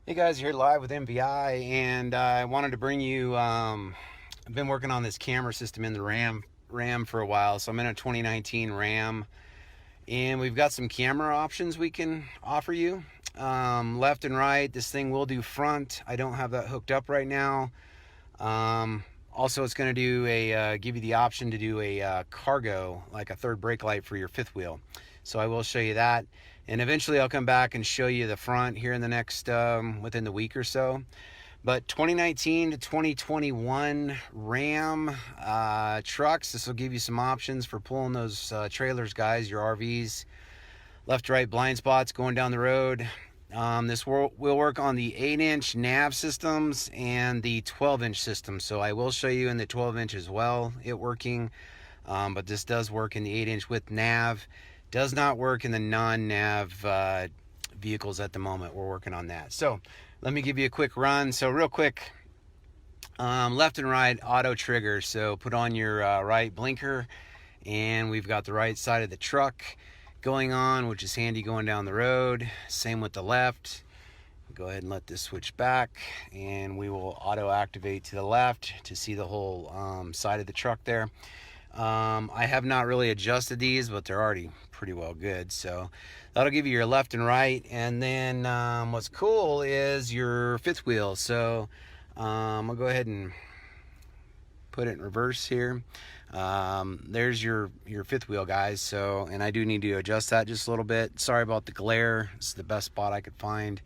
Hey guys, you're here live with MVI, and I wanted to bring you. I've been working on this camera system in the RAM for a while, so I'm in a 2019 RAM, and we've got some camera options we can offer you. Left and right. This thing will do front. I don't have that hooked up right now. Also, it's going to do give you the option to do a cargo, like a third brake light for your fifth wheel. So I will show you that, and eventually I'll come back and show you the front here in the next within the week or so. But 2019 to 2021 Ram trucks. This will give you some options for pulling those trailers, guys, your RVs, left, right blind spots going down the road. This will work on the 8-inch nav systems and the 12-inch system. So I will show you in the 12-inch as well, it working. But this does work in the 8-inch with nav. Does not work in the non-nav vehicles at the moment. We're working on that. So let me give you a quick run. So real quick, left and right auto trigger. So put on your right blinker, and we've got the right side of the truck going on, which is handy going down the road. Same with the left. Go ahead and let this switch back, and we will auto activate to the left to see the whole side of the truck there. I have not really adjusted these, but they're already pretty well good. So that'll give you your left and right. And then what's cool is your fifth wheel. So I'll go ahead and put it in reverse here. There's your fifth wheel, guys. So, and I do need to adjust that just a little bit. Sorry about the glare. This is the best spot I could find.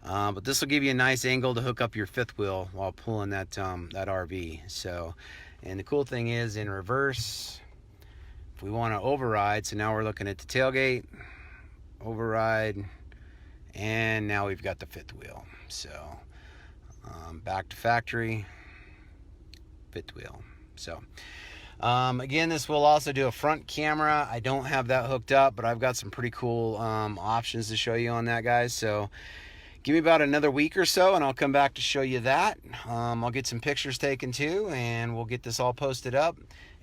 But this will give you a nice angle to hook up your fifth wheel while pulling that RV. So, and the cool thing is in reverse, if we want to override, so now we're looking at the tailgate, override, and now we've got the fifth wheel. So back to factory, fifth wheel. So again, this will also do a front camera. I don't have that hooked up, but I've got some pretty cool options to show you on that, guys. So give me about another week or so, and I'll come back to show you that. I'll get some pictures taken too, and we'll get this all posted up.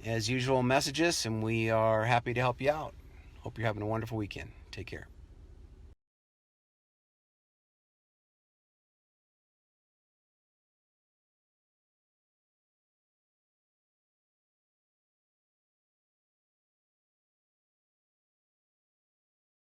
As usual, message us, and we are happy to help you out. Hope you're having a wonderful weekend. Take care.